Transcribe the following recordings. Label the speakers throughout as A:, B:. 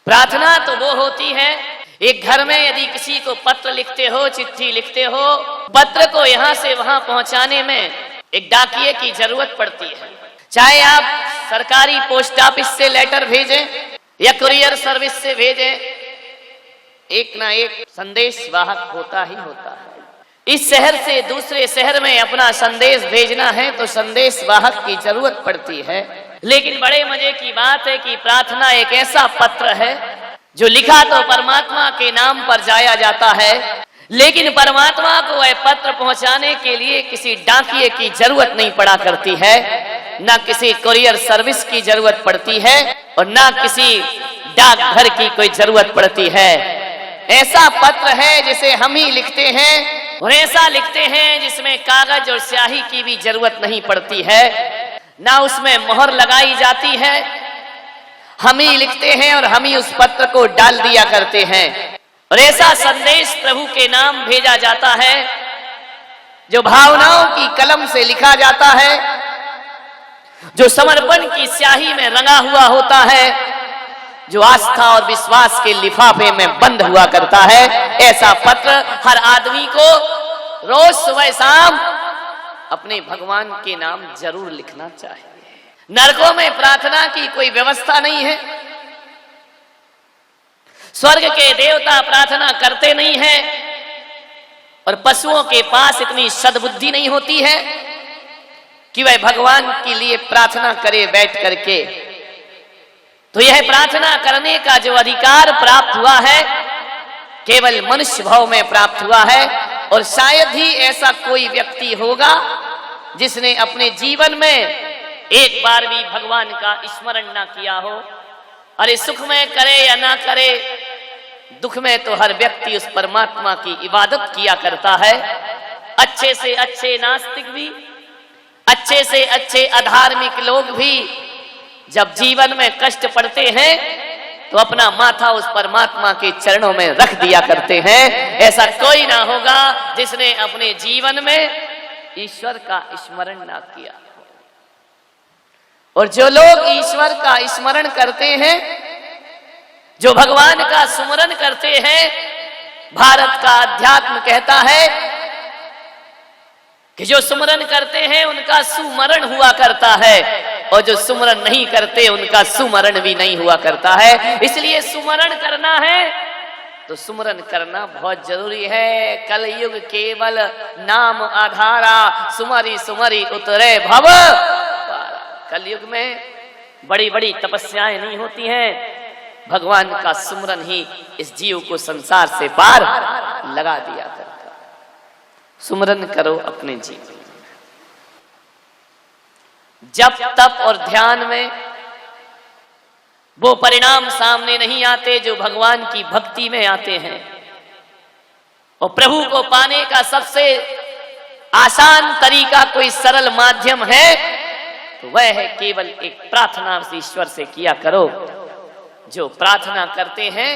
A: प्रार्थना तो वो होती है, एक घर में यदि किसी को पत्र लिखते हो, चिट्ठी लिखते हो, पत्र को यहाँ से वहां पहुंचाने में एक डाकिये की जरूरत पड़ती है। चाहे आप सरकारी पोस्ट ऑफिस से लेटर भेजें या कुरियर सर्विस से भेजें, एक ना एक संदेश वाहक होता ही होता है। इस शहर से दूसरे शहर में अपना संदेश भेजना है तो संदेश वाहक की जरूरत पड़ती है। लेकिन बड़े मजे की बात है कि प्रार्थना एक ऐसा पत्र है जो लिखा तो परमात्मा के नाम पर जाया जाता है, लेकिन परमात्मा को वह पत्र पहुंचाने के लिए किसी डाकिये की जरूरत नहीं पड़ा करती है, ना किसी कुरियर सर्विस की जरूरत पड़ती है और ना किसी डाकघर की कोई जरूरत पड़ती है। ऐसा पत्र है जिसे हम ही लिखते हैं और ऐसा लिखते हैं जिसमें कागज और स्याही की भी जरूरत नहीं पड़ती है, ना उसमें मोहर लगाई जाती है। हम ही लिखते हैं और हम ही उस पत्र को डाल दिया करते हैं और ऐसा संदेश प्रभु के नाम भेजा जाता है जो भावनाओं की कलम से लिखा जाता है, जो समर्पण की स्याही में रंगा हुआ होता है, जो आस्था और विश्वास के लिफाफे में बंद हुआ करता है। ऐसा पत्र हर आदमी को रोज सुबह शाम अपने भगवान के नाम जरूर लिखना चाहिए। नरकों में प्रार्थना की कोई व्यवस्था नहीं है, स्वर्ग के देवता प्रार्थना करते नहीं हैं और पशुओं के पास इतनी सद्बुद्धि नहीं होती है कि वह भगवान के लिए प्रार्थना करे बैठ करके। तो यह प्रार्थना करने का जो अधिकार प्राप्त हुआ है केवल मनुष्य भाव में प्राप्त हुआ है और शायद ही ऐसा कोई व्यक्ति होगा जिसने अपने जीवन में एक बार भी भगवान का स्मरण ना किया हो। अरे सुख में करे या ना करे, दुख में तो हर व्यक्ति उस परमात्मा की इबादत किया करता है। अच्छे से अच्छे नास्तिक भी, अच्छे से अच्छे अधार्मिक लोग भी जब जीवन में कष्ट पड़ते हैं तो अपना माथा उस परमात्मा के चरणों में रख दिया करते हैं। ऐसा कोई ना होगा जिसने अपने जीवन में ईश्वर का स्मरण ना किया। और जो लोग ईश्वर का स्मरण करते हैं, जो भगवान का सुमरन करते हैं, भारत का अध्यात्म कहता है कि जो सुमरन करते हैं उनका सुमरण हुआ करता है और जो सुमरन नहीं करते उनका सुमरण भी नहीं हुआ करता है। इसलिए सुमरण करना है तो सुमरन करना बहुत जरूरी है। कलयुग केवल नाम आधारा, सुमरी सुमरी उतरे भव। कलयुग में बड़ी बड़ी तपस्याएं नहीं होती हैं, भगवान का सुमरन ही इस जीव को संसार से पार लगा दिया करता। सुमरन करो अपने जीवन में। जप तप और ध्यान में वो परिणाम सामने नहीं आते जो भगवान की भक्ति में आते हैं। और प्रभु को पाने का सबसे आसान तरीका, कोई सरल माध्यम है तो वह है केवल एक प्रार्थना ईश्वर से किया करो। जो प्रार्थना करते हैं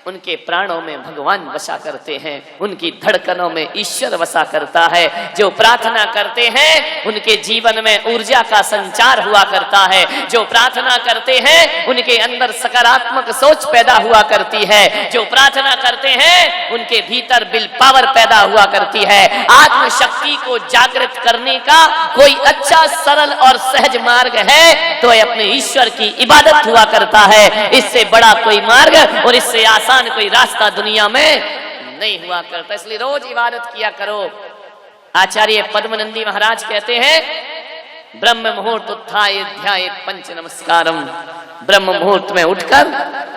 A: उनके प्राणों में भगवान वसा करते हैं, उनकी धड़कनों में ईश्वर वसा करता है। जो प्रार्थना करते हैं उनके जीवन में ऊर्जा का संचार हुआ करता है। जो प्रार्थना करते हैं उनके अंदर सकारात्मक सोच पैदा हुआ करती है। जो प्रार्थना करते हैं उनके भीतर विल पावर पैदा हुआ करती है। आत्मशक्ति को जागृत करने का कोई अच्छा सरल और सहज मार्ग है तो अपने ईश्वर की इबादत हुआ करता है। इससे बड़ा कोई मार्ग और इससे कोई रास्ता दुनिया में नहीं हुआ करता। इसलिए रोज इबादत किया करो। आचार्य पद्मनंदी महाराज कहते हैं, ब्रह्म मुहूर्त उत्थाय ध्याये पंच नमस्कारम। ब्रह्म मुहूर्त में उठकर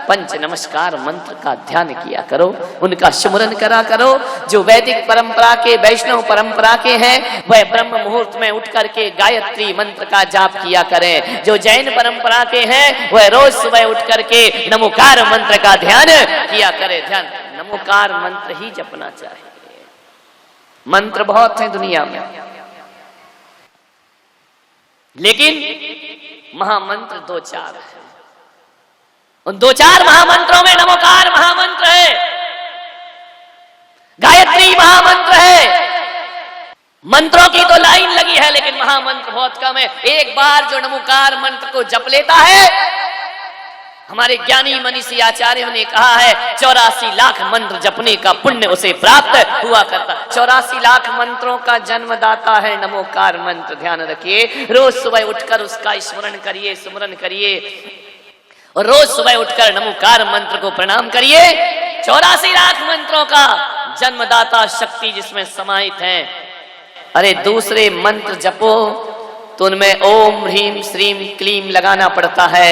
A: पंच नमस्कार मंत्र का ध्यान किया करो, उनका सुमरन करा करो। जो वैदिक परंपरा के, वैष्णव परंपरा के हैं वह ब्रह्म मुहूर्त में उठ करके गायत्री मंत्र का जाप किया करें। जो जैन परंपरा के हैं वह रोज सुबह उठ करके नमोकार मंत्र का ध्यान किया करें। ध्यान नमोकार मंत्र ही जपना चाहिए। मंत्र बहुत हैं दुनिया में, लेकिन महामंत्र दो चार है। उन दो चार महामंत्रों में नमोकार महामंत्र है, गायत्री महामंत्र है। मंत्रों की तो लाइन लगी है लेकिन महामंत्र बहुत कम है। एक बार जो नमोकार मंत्र को जप लेता है हमारे ज्ञानी मनीषी आचार्यों ने कहा है 84 लाख मंत्र जपने का पुण्य उसे प्राप्त हुआ करता। 84 लाख मंत्रों का जन्मदाता है नमोकार मंत्र, ध्यान रखिए। रोज सुबह उठकर उसका स्मरण करिए, सुमरन करिए, और रोज सुबह उठकर नमोकार मंत्र को प्रणाम करिए। 84 लाख मंत्रों का जन्मदाता शक्ति जिसमें समाहित है। अरे दूसरे मंत्र जपो तो उनमें ओम ह्रीम श्रीम क्लीम लगाना पड़ता है,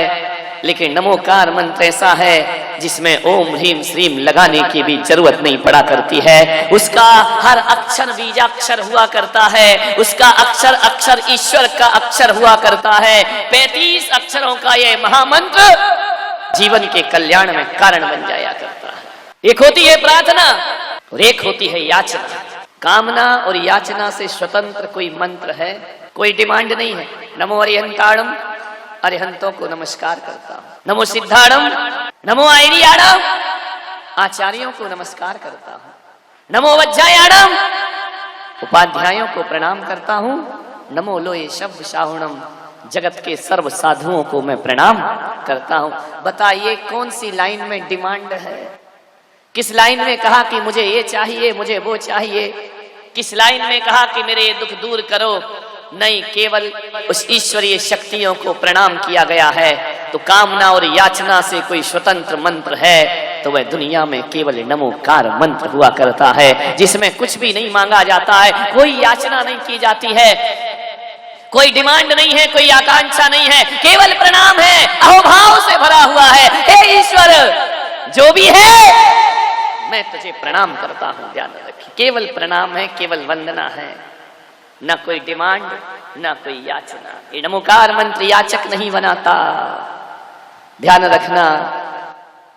A: लेकिन नमोकार मंत्र ऐसा है जिसमें ओम ह्रीम श्रीम लगाने की भी जरूरत नहीं पड़ा करती है। उसका हर अक्षर बीजाक्षर हुआ करता है, उसका अक्षर अक्षर ईश्वर का अक्षर हुआ करता है। 35 अक्षरों का यह महामंत्र जीवन के कल्याण में कारण बन जाया करता है। एक होती है प्रार्थना और एक होती है याचना। कामना और याचना से स्वतंत्र कोई मंत्र है, कोई डिमांड नहीं है। नमो अरिहंताणम, अरिहंतों को नमस्कार करता हूं। नमो सिद्धाणम, नमो आयरियाणम, आचार्यों को नमस्कार करता हूं। नमो वज्जायाणम, उपाध्यायों को प्रणाम करता हूं। नमो लोये शब्द शाहुणम, जगत के सर्व साधुओं को मैं प्रणाम करता हूं। बताइए कौन सी लाइन में डिमांड है? किस लाइन में कहा कि मुझे ये चाहिए, मुझे वो चाहिए? किस लाइन में कहा कि मेरे ये दुख दूर करो? नहीं, केवल उस ईश्वरीय शक्तियों को प्रणाम किया गया है। तो कामना और याचना से कोई स्वतंत्र मंत्र है तो वह दुनिया में केवल नमोकार मंत्र हुआ करता है, जिसमें कुछ भी नहीं मांगा जाता है, कोई याचना नहीं की जाती है, कोई डिमांड नहीं है, कोई आकांक्षा नहीं है, केवल प्रणाम है, अहोभाव से भरा हुआ है। हे ईश्वर, जो भी है मैं तुझे प्रणाम करता हूं। ध्यान रखिए, केवल प्रणाम है, केवल वंदना है, ना कोई डिमांड, ना कोई याचना। ये नमोकार मंत्र याचक नहीं बनाता। ध्यान रखना,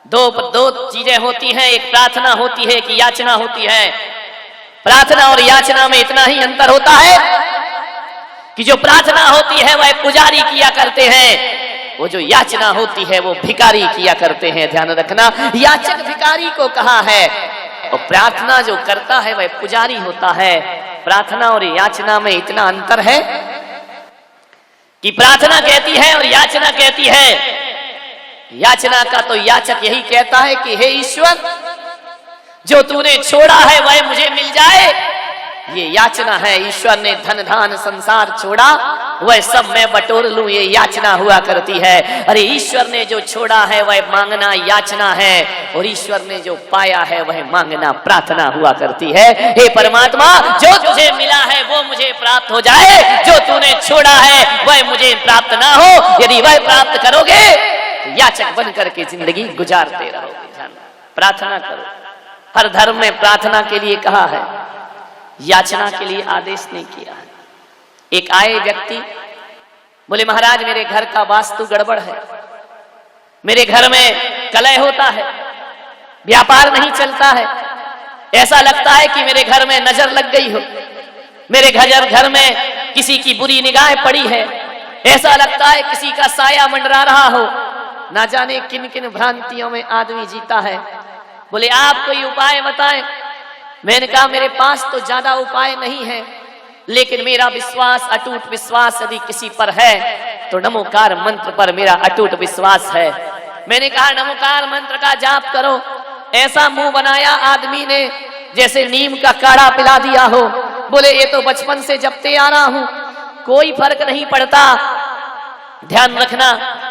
A: दो चीजें होती हैं, एक प्रार्थना होती है, एक याचना होती है। प्रार्थना और याचना में इतना ही अंतर होता है कि जो प्रार्थना होती है वह पुजारी किया करते हैं, वो जो याचना होती है वो भिखारी किया करते हैं। ध्यान रखना, याचक भिखारी को कहा है और प्रार्थना जो करता है वह पुजारी होता है। प्रार्थना और याचना में इतना अंतर है कि प्रार्थना कहती है और याचना कहती है। याचना का तो याचक यही कहता है कि हे ईश्वर, जो तूने छोड़ा है वह मुझे मिल जाए, ये याचना है। ईश्वर ने धन धान संसार छोड़ा, वह सब मैं बटोर लूं, ये याचना हुआ करती है। अरे ईश्वर ने जो छोड़ा है वह मांगना याचना है, और ईश्वर ने जो पाया है वह मांगना प्रार्थना हुआ करती है। हे परमात्मा, जो तुझे मिला है वो मुझे प्राप्त हो जाए, जो तूने छोड़ा है वह मुझे प्राप्त ना हो। यदि वह प्राप्त करोगे तो याचक बन करके जिंदगी गुजारते रहोगे। प्रार्थना करो। हर धर्म में प्रार्थना के लिए कहा है, याचना के लिए आदेश नहीं किया है। एक आए व्यक्ति बोले, महाराज मेरे घर का वास्तु गड़बड़ है, मेरे घर में कलह होता है, व्यापार नहीं चलता है, ऐसा लगता है कि मेरे घर में नजर लग गई हो, मेरे घर में किसी की बुरी निगाह पड़ी है, ऐसा लगता है किसी का साया मंडरा रहा हो। ना जाने किन किन भ्रांतियों में आदमी जीता है। बोले आप कोई उपाय बताएं। मैंने कहा मेरे पास तो ज्यादा उपाय नहीं है, लेकिन मेरा विश्वास, अटूट विश्वास यदि किसी पर है तो नमोकार मंत्र पर मेरा अटूट विश्वास है। मैंने कहा नमोकार मंत्र का जाप करो। ऐसा मुंह बनाया आदमी ने जैसे नीम का काढ़ा पिला दिया हो। बोले ये तो बचपन से जपते आ रहा हूं, कोई फर्क नहीं पड़ता। ध्यान रखना,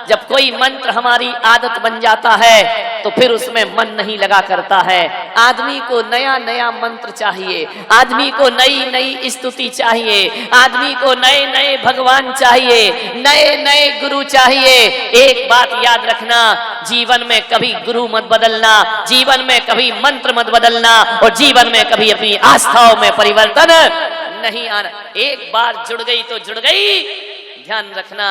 A: जब कोई मंत्र हमारी आदत बन जाता है तो फिर उसमें मन नहीं लगा करता है। आदमी को नया नया मंत्र चाहिए, आदमी को नई नई स्तुति चाहिए, आदमी को नए नए भगवान चाहिए, नए नए गुरु चाहिए। एक बात याद रखना, जीवन में कभी गुरु मत बदलना, जीवन में कभी मंत्र मत बदलना, और जीवन में कभी अपनी आस्थाओं में परिवर्तन नहीं आना। एक बार जुड़ गई तो जुड़ गई। ध्यान रखना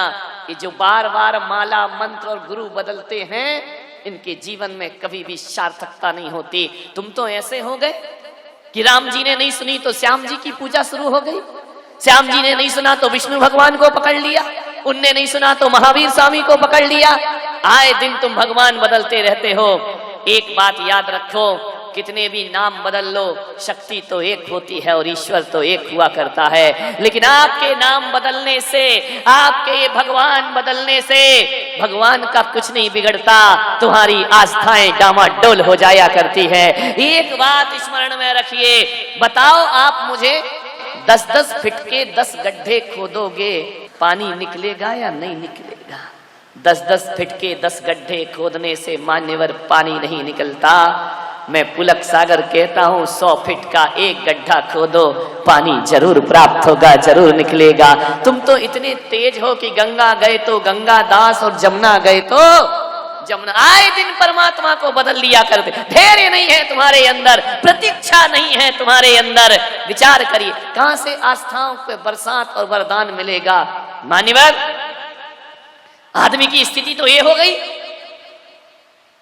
A: कि जो बार बार माला मंत्र और गुरु बदलते हैं इनके जीवन में कभी भी सार्थकता नहीं होती। तुम तो ऐसे हो गए कि राम जी ने नहीं सुनी तो श्याम जी की पूजा शुरू हो गई, श्याम जी ने नहीं सुना तो विष्णु भगवान को पकड़ लिया, उनने नहीं सुना तो महावीर स्वामी को पकड़ लिया। आए दिन तुम भगवान बदलते रहते हो। एक बात याद रखो, कितने भी नाम बदल लो, शक्ति तो एक होती है और ईश्वर तो एक हुआ करता है। लेकिन आपके नाम बदलने से, आपके ये भगवान बदलने से भगवान का कुछ नहीं बिगड़ता, तुम्हारी आस्थाएं डामाडोल हो जाया करती है। एक बात स्मरण में रखिए, बताओ आप मुझे 10-10 फीट के 10 गड्ढे खोदोगे, पानी निकलेगा या नहीं निकलेगा? 10-10 फीट के 10 गड्ढे खोदने से मान्यवर पानी नहीं निकलता। मैं पुलक सागर कहता हूँ 100 फीट का एक गड्ढा खोदो, पानी जरूर प्राप्त होगा, जरूर निकलेगा। तुम तो इतने तेज हो कि गंगा गए तो गंगा दास और जमुना गए तो जमुना, आए दिन परमात्मा को बदल लिया करते। धैर्य नहीं है तुम्हारे अंदर, प्रतीक्षा नहीं है तुम्हारे अंदर। विचार करिए कहां से आस्थाओं पे बरसात और वरदान मिलेगा? मान्यवर, आदमी की स्थिति तो ये हो गई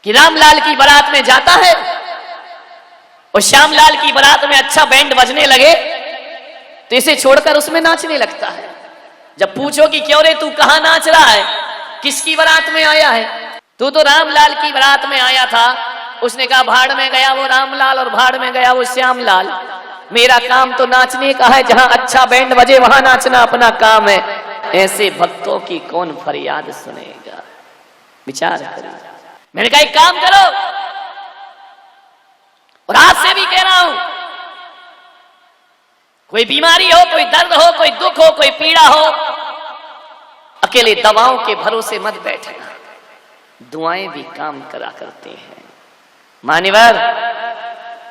A: कि रामलाल की बारात में जाता है और श्यामलाल की बारात में अच्छा बैंड बजने लगे तो इसे छोड़कर उसमें नाचने लगता है। जब पूछो कि क्यों रे तू कहां नाच रहा है, किसकी बारात में आया है? तू तो रामलाल की बारात में आया था। उसने कहा भाड़ में गया वो रामलाल और भाड़ में गया वो श्यामलाल, मेरा काम तो नाचने का है, जहां अच्छा बैंड बजे वहां नाचना अपना काम है। ऐसे भक्तों की कौन फरियाद सुनेगा? विचार करो। मैंने कहा एक काम करो, और आज से भी कह रहा हूं, कोई बीमारी हो, कोई दर्द हो, कोई दुख हो, कोई पीड़ा हो, अकेले दवाओं के भरोसे मत बैठना, दुआएं भी काम करा करते हैं। मान्यवर,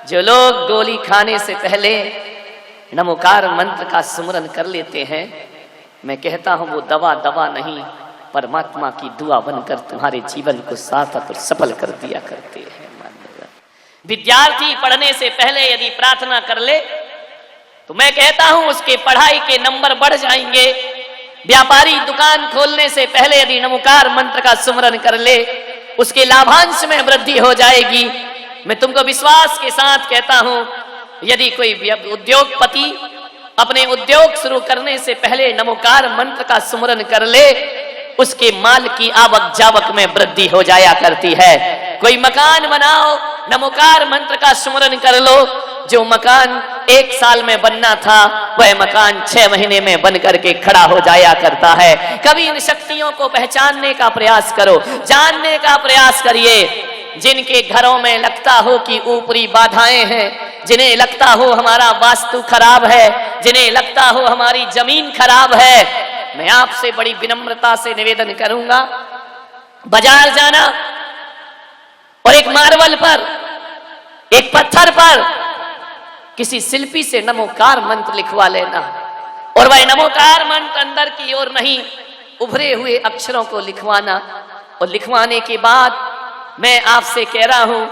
A: जो लोग गोली खाने से पहले नमोकार मंत्र का सुमरन कर लेते हैं, मैं कहता हूं वो दवा नहीं, परमात्मा की दुआ बनकर तुम्हारे जीवन को सार्थक और सफल कर दिया करते हैं। विद्यार्थी पढ़ने से पहले यदि प्रार्थना कर ले तो मैं कहता हूं उसके पढ़ाई के नंबर बढ़ जाएंगे। व्यापारी दुकान खोलने से पहले यदि नमोकार मंत्र का सुमरन कर ले, उसके लाभांश में वृद्धि हो जाएगी। मैं तुमको विश्वास के साथ कहता हूं, यदि कोई उद्योगपति अपने उद्योग शुरू करने से पहले नमोकार मंत्र का सुमरन कर ले, उसके माल की आवक जावक में वृद्धि हो जाया करती है। कोई मकान बनाओ, नमोकार मंत्र का सुमरन कर लो, जो मकान 1 साल में बनना था वह मकान 6 महीने में बन करके खड़ा हो जाया करता है। कभी इन शक्तियों को पहचानने का प्रयास करो, जानने का प्रयास करिए। जिनके घरों में लगता हो कि ऊपरी बाधाएं हैं, जिन्हें लगता हो हमारा वास्तु खराब है, जिन्हें लगता हो हमारी जमीन खराब है, मैं आपसे बड़ी विनम्रता से निवेदन करूंगा, बाजार जाना और एक मार्बल पर, एक पत्थर पर किसी शिल्पी से नमोकार मंत्र लिखवा लेना, और वह नमोकार मंत्र अंदर की ओर नहीं, उभरे हुए अक्षरों को लिखवाना। और लिखवाने के बाद मैं आपसे कह रहा हूं,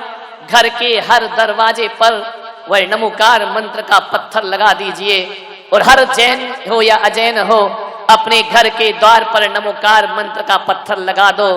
A: घर के हर दरवाजे पर वह नमोकार मंत्र का पत्थर लगा दीजिए, और हर जैन हो या अजैन हो, अपने घर के द्वार पर नमोकार मंत्र का पत्थर लगा दो।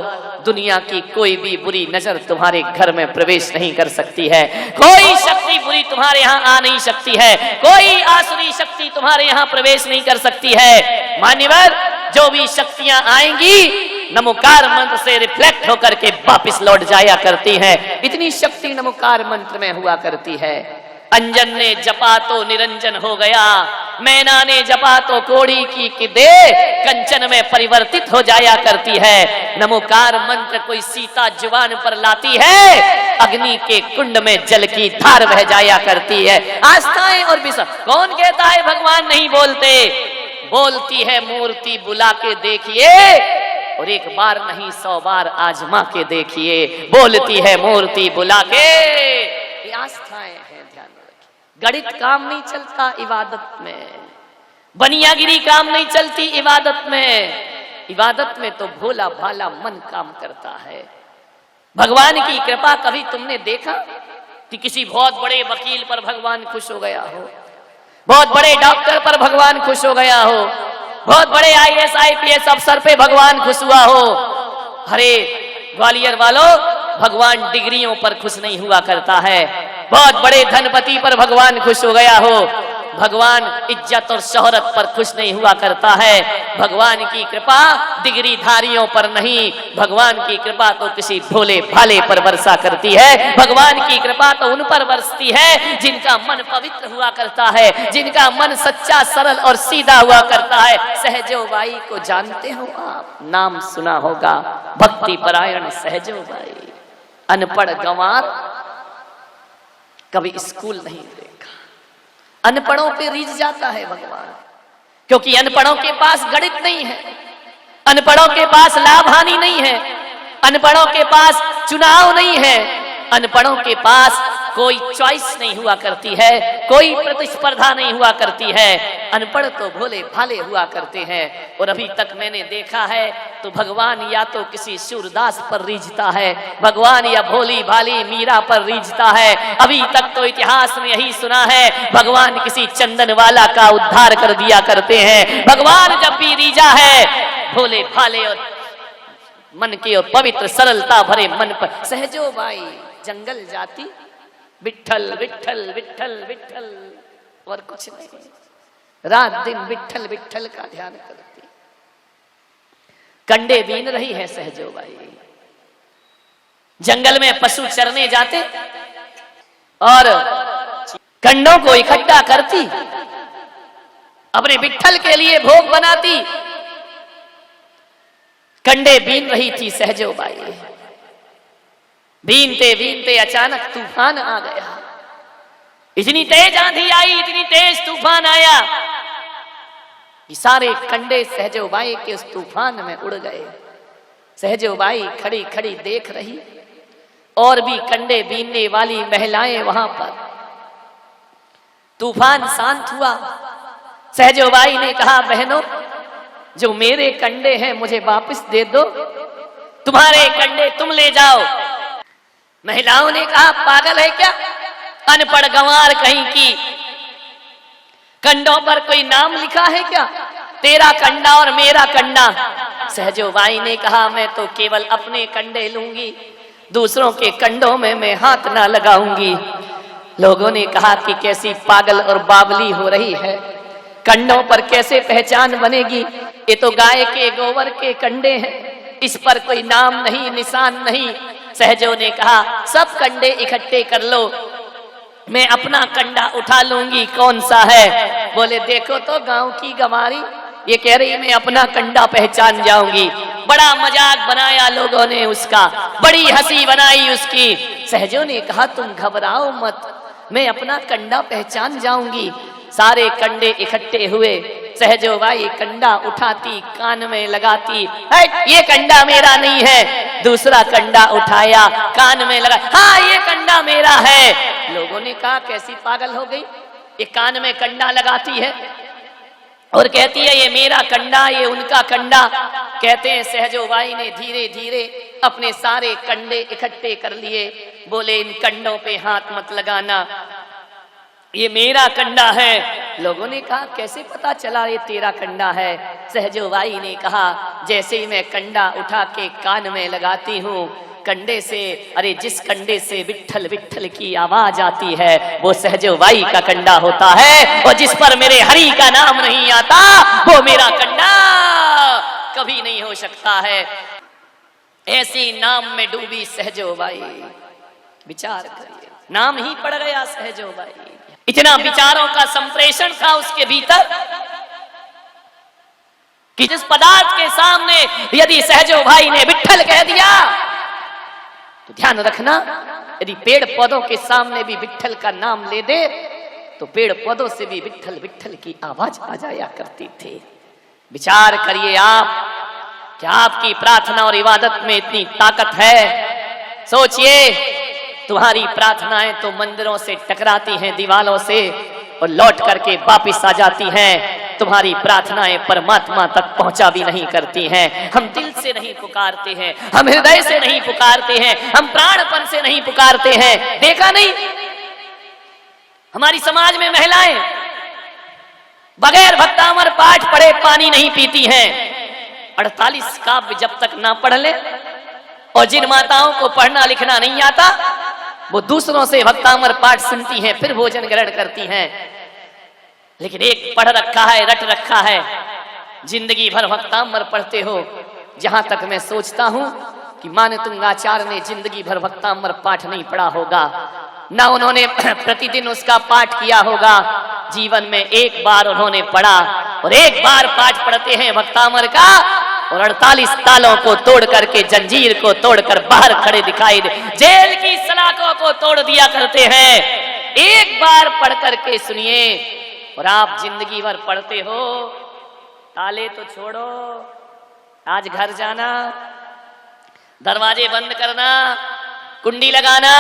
A: दुनिया की कोई भी बुरी नजर तुम्हारे घर में प्रवेश नहीं कर सकती है, कोई शक्ति बुरी तुम्हारे यहाँ आ नहीं सकती है, कोई आसुरी शक्ति तुम्हारे यहाँ प्रवेश नहीं कर सकती है। मान्यवर, जो भी शक्तियां आएंगी नमोकार मंत्र से रिफ्लेक्ट होकर के वापिस लौट जाया करती हैं। इतनी शक्ति नमोकार मंत्र में हुआ करती है। अंजन ने जपा तो निरंजन हो गया, मैना ने जपा तो कोड़ी की दे कंचन में परिवर्तित हो जाया करती है। नमोकार मंत्र कोई सीता जुबान पर लाती है, अग्नि के कुंड में जल की धार बह जाया करती है। आस्थाएं और विश्वास, कौन कहता है भगवान नहीं बोलते? बोलती है मूर्ति, बुला के देखिए, और एक बार नहीं 100 बार आजमा के देखिए। बोलती है मूर्ति, बुला के। ये आस्थाएं हैं, ध्यान रखिए। गणित काम नहीं चलता इबादत में, बनियागिरी काम नहीं चलती इबादत में। इबादत में तो भोला भाला मन काम करता है। भगवान की कृपा कभी तुमने देखा कि किसी बहुत बड़े वकील पर भगवान खुश हो गया हो, बहुत बड़े डॉक्टर पर भगवान खुश हो गया हो, बहुत बड़े IAS IPS अफसर पे भगवान खुश हुआ हो? अरे ग्वालियर वालों, भगवान डिग्रियों पर खुश नहीं हुआ करता है। बहुत बड़े धनपति पर भगवान खुश हो गया हो, भगवान इज्जत और शोहरत पर खुश नहीं हुआ करता है। भगवान की कृपा डिग्रीधारियों पर नहीं, भगवान की कृपा तो किसी भोले भाले पर वर्षा करती है। भगवान की कृपा तो उन पर बरसती है जिनका मन पवित्र हुआ करता है, जिनका मन सच्चा सरल और सीधा हुआ करता है। सहजो बाई को जानते हो आप, नाम सुना होगा, भक्ति परायण सहजो बाई। अनपढ़ गंवार कभी स्कूल नहीं देखा, अनपढ़ों पे रीझ जाता है भगवान, क्योंकि अनपढ़ों के पास गणित नहीं है, अनपढ़ों के पास लाभ हानि नहीं है, अनपढ़ों के पास चुनाव नहीं है, अनपढ़ों के पास कोई चॉइस नहीं हुआ करती है, कोई प्रतिस्पर्धा नहीं हुआ करती है। अनपढ़ तो भोले भाले हुआ करते हैं। और अभी तक मैंने देखा है तो भगवान या तो किसी सूरदास पर रीझता है, भगवान या भोली भाली मीरा पर रीझता है। अभी तक तो इतिहास में यही सुना है भगवान किसी चंदन वाला का उद्धार कर दिया करते हैं। भगवान जब भी रीझा है भोले भाले और मन के और पवित्र सरलता भरे मन पर। सहजो बाई जंगल जाती, विठल विठल विठल विठल और कुछ नहीं, रात दिन विठल विठल का ध्यान करती। कंडे बीन रही है सहजो बाई, जंगल में पशु चरने जाते और कंडों को इकट्ठा करती, अपने विठल के लिए भोग बनाती। कंडे बीन रही थी सहजो बाई, बीनते बीनते अचानक तूफान आ गया। इतनी तेज आंधी आई, इतनी तेज तूफान आया कि सारे कंडे सहजो बाई के उस तूफान में उड़ गए। सहजो बाई खड़ी खड़ी देख रही, और भी कंडे बीनने वाली महिलाएं वहां पर। तूफान शांत हुआ, सहजो बाई ने कहा बहनों जो मेरे कंडे हैं मुझे वापस दे दो, तुम्हारे कंडे तुम ले जाओ। महिलाओं ने कहा पागल है क्या, अनपढ़ गंवार कहीं की, कंडों पर कोई नाम लिखा है क्या, तेरा कंडा और मेरा कंडा। सहजो बाई ने कहा मैं तो केवल अपने कंडे लूंगी, दूसरों के कंडों में मैं हाथ ना लगाऊंगी। लोगों ने कहा कि कैसी पागल और बावली हो रही है, कंडों पर कैसे पहचान बनेगी, ये तो गाय के गोबर के कंडे हैं, इस पर कोई नाम नहीं निशान नहीं। सहजो ने कहा सब कंडे इकट्ठे कर लो, मैं अपना कंडा उठा लूंगी, कौन सा है। बोले देखो तो गांव की गंवारी, ये कह रही मैं अपना कंडा पहचान जाऊंगी। बड़ा मजाक बनाया लोगों ने उसका, बड़ी हंसी बनाई उसकी। सहजो ने कहा तुम घबराओ मत, मैं अपना कंडा पहचान जाऊंगी। सारे कंडे इकट्ठे हुए, सहजो बाई कंडा उठाती कान में लगाती, ये कंडा मेरा नहीं है। दूसरा कंडा उठाया कान में लगा, हाँ ये कंडा मेरा है। लोगों ने कहा कैसी पागल हो गई, ये कान में कंडा लगाती है और कहती है ये मेरा कंडा ये उनका कंडा। कहते हैं सहजो बाई ने धीरे धीरे अपने सारे कंडे इकट्ठे कर लिए। बोले इन कंडों पे हाथ मत लगाना, ये मेरा कंडा है। लोगों ने कहा कैसे पता चला ये तेरा कंडा है। सहजो बाई ने कहा जैसे ही मैं कंडा उठा के कान में लगाती हूँ, कंडे से अरे जिस कंडे से विठल विठल की आवाज आती है वो सहजो बाई का कंडा होता है, और जिस पर मेरे हरि का नाम नहीं आता वो मेरा कंडा कभी नहीं हो सकता है। ऐसी नाम में डूबी सहजो बाई, विचार करिए, नाम ही पड़ गया सहजो बाई। इतना विचारों का संप्रेषण था उसके भीतर कि जिस पदार्थ के सामने यदि सहजो भाई ने विठल कह दिया तो ध्यान रखना, यदि पेड़ पौधों के सामने भी विठल का नाम ले दे तो पेड़ पौधों से भी विठल विठल की आवाज आ जाया करती थी। विचार करिए आप, क्या आपकी प्रार्थना और इबादत में इतनी ताकत है? सोचिए, तुम्हारी प्रार्थनाएं तो मंदिरों से टकराती हैं, दीवालों से, और लौट करके वापिस आ जाती हैं। तुम्हारी प्रार्थनाएं परमात्मा तक पहुंचा भी नहीं करती हैं। हम दिल से नहीं पुकारते हैं, हम हृदय से नहीं पुकारते हैं, हम प्राणपन से नहीं पुकारते हैं। देखा नहीं हमारी समाज में महिलाएं बगैर भक्तामर पाठ पढ़े पानी नहीं पीती हैं। 48 काव्य जब तक ना पढ़ ले, और जिन माताओं को पढ़ना लिखना नहीं आता वो दूसरों से भक्तामर पाठ सुनती हैं फिर भोजन ग्रहण करती हैं। लेकिन एक पढ़ रखा है, रट रखा है, जिंदगी भर भक्तामर पढ़ते हो। जहां तक मैं सोचता हूं कि मानतुंगाचार्य ने जिंदगी भर भक्तामर पाठ नहीं पढ़ा होगा, ना उन्होंने प्रतिदिन उसका पाठ किया होगा। जीवन में एक बार उन्होंने पढ़ा, और एक बार पाठ पढ़ते हैं भक्तामर का, और 48 तालों को तोड़ करके, जंजीर को तोड़कर बाहर खड़े दिखाई दे, जेल की सलाखों को तोड़ दिया करते हैं। एक बार पढ़ करके सुनिए। और आप जिंदगी भर पढ़ते हो, ताले तो छोड़ो, आज घर जाना, दरवाजे बंद करना, कुंडी लगाना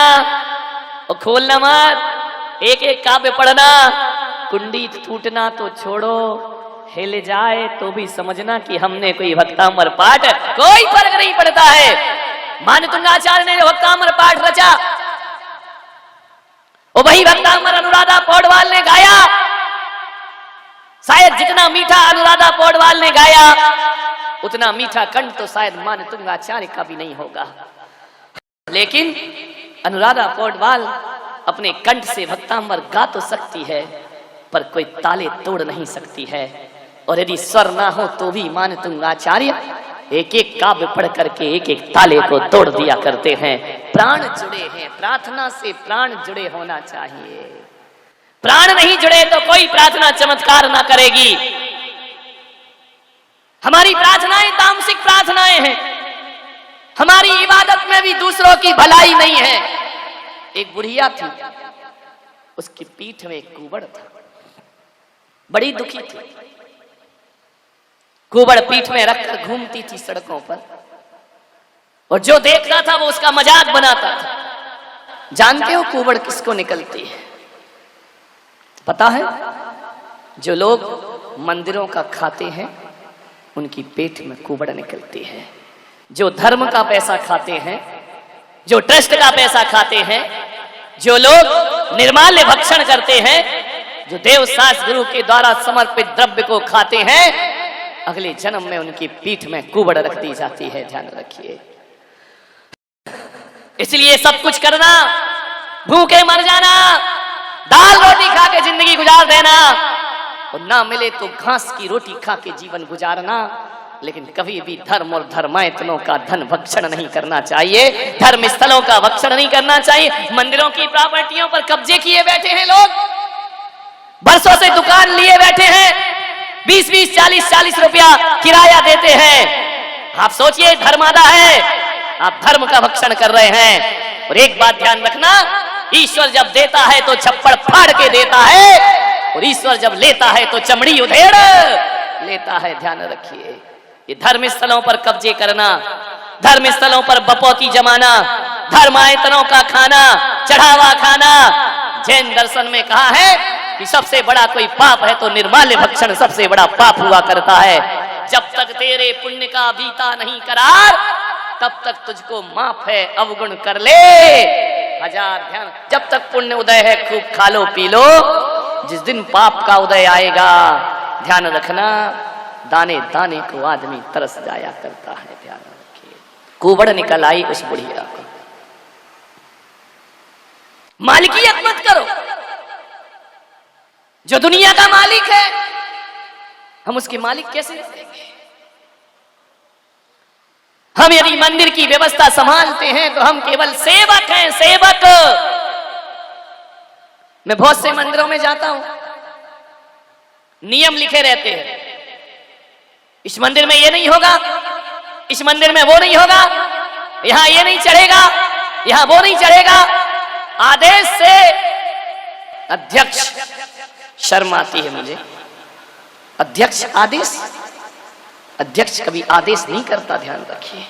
A: और खोलना मत, एक एक काव्य पढ़ना, कुंडी टूटना तो छोड़ो, हिल जाए तो भी समझना कि हमने कोई भक्तामर पाठ, कोई फर्क नहीं पड़ता है। मानतुंगाचार्य ने जो भक्तामर पाठ रचा, वो वही भक्तामर अनुराधा पौडवाल ने गाया। शायद जितना मीठा अनुराधा पौडवाल ने गाया, उतना मीठा कंठ तो शायद मानतुंगाचार्य का भी नहीं होगा। लेकिन अनुराधा पौडवाल अपने कंठ से भक्तामर गा तो सकती है, पर कोई ताले तोड़ नहीं सकती है। और यदि स्वर ना हो तो भी मानतुंगाचार्य एक एक काव्य पढ़ करके एक एक ताले को तोड़ दिया करते हैं। प्राण जुड़े हैं, प्रार्थना से प्राण जुड़े होना चाहिए। प्राण नहीं जुड़े तो कोई प्रार्थना चमत्कार ना करेगी। हमारी प्रार्थनाएं तामसिक प्रार्थनाएं हैं, हमारी इबादत में भी दूसरों की भलाई नहीं है। एक बुढ़िया थी, उसकी पीठ में एक कुबड़ था, बड़ी दुखी थी। कुबड़ पीठ में रखकर घूमती थी सड़कों पर, और जो देखता था वो उसका मजाक बनाता था। जानते हो कुबड़ किसको निकलती है? पता है? जो लोग मंदिरों का खाते हैं उनकी पेट में कुबड़ निकलती है। जो धर्म का पैसा खाते हैं, जो ट्रस्ट का पैसा खाते हैं, जो लोग निर्माल्य भक्षण करते हैं, जो देव शास्त्र गुरु के द्वारा समर्पित द्रव्य को खाते हैं, अगले जन्म में उनकी पीठ में कुबड़ रख दी जाती है। ध्यान रखिए। इसलिए सब कुछ करना, भूखे मर जाना, दाल रोटी खा के जिंदगी गुजार देना, और ना मिले तो घास की रोटी खा के जीवन गुजारना, लेकिन कभी भी धर्म और धर्मायतनों का धन भक्षण नहीं करना चाहिए, धर्म स्थलों का भक्षण नहीं करना चाहिए। मंदिरों की प्रॉपर्टियों पर कब्जे किए बैठे हैं लोग, बरसों से दुकान लिए बैठे हैं, 20-20, 40-40 रुपया किराया देते हैं। आप सोचिए, धर्मादा है, आप धर्म का भक्षण कर रहे हैं। और एक बात ध्यान रखना, ईश्वर जब देता है तो छप्पड़ फाड़ के देता है, और ईश्वर जब लेता है तो चमड़ी उधेड़ लेता है। ध्यान रखिए। ये धर्म स्थलों पर कब्जे करना, धर्म स्थलों पर बपौती जमाना, धर्मायतनों का खाना, चढ़ावा खाना, जैन दर्शन में कहा है कि सबसे बड़ा कोई पाप है तो निर्माल्य भक्षण सबसे बड़ा पाप हुआ करता है। जब तक तेरे पुण्य का बीता नहीं करार, तब तक तुझको माफ है, अवगुण कर ले हजार। ध्यान, जब तक पुण्य उदय है खूब खा लो पी लो, जिस दिन पाप का उदय आएगा, ध्यान रखना, दाने दाने को आदमी तरस जाया करता है। ध्यान रखिए। कुबड़ निकल आई उस बुढ़िया को। मालिकियत मत करो, जो दुनिया का मालिक है हम उसके मालिक कैसे रहेंगे? हम यदि मंदिर की व्यवस्था संभालते हैं तो हम केवल सेवक हैं, सेवक। मैं बहुत से मंदिरों में जाता हूं, नियम लिखे रहते हैं, इस मंदिर में ये नहीं होगा, इस मंदिर में वो नहीं होगा, यहां ये नहीं चढ़ेगा, यहां वो नहीं चढ़ेगा। आदेश से अध्यक्ष, शर्म आती है मुझे, अध्यक्ष आदेश, अध्यक्ष कभी आदेश नहीं करता। ध्यान रखिए।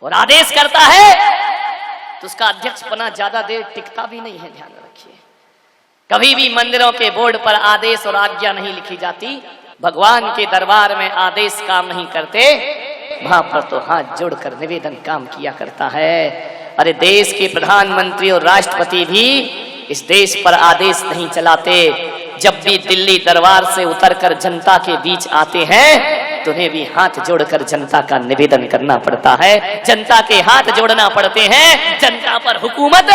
A: और आदेश करता है तो उसका अध्यक्ष बना ज्यादा देर टिकता भी नहीं है। ध्यान रखिए। कभी भी मंदिरों के बोर्ड पर आदेश और आज्ञा नहीं लिखी जाती। भगवान के दरबार में आदेश काम नहीं करते, वहां पर तो हाथ जोड़कर निवेदन काम किया करता है। अरे देश के प्रधानमंत्री और राष्ट्रपति भी इस देश पर आदेश नहीं चलाते। जब भी दिल्ली दरबार से उतरकर जनता के बीच आते हैं तो उन्हें भी हाथ जोड़कर जनता का निवेदन करना पड़ता है, जनता के हाथ जोड़ना पड़ते हैं, जनता पर हुकूमत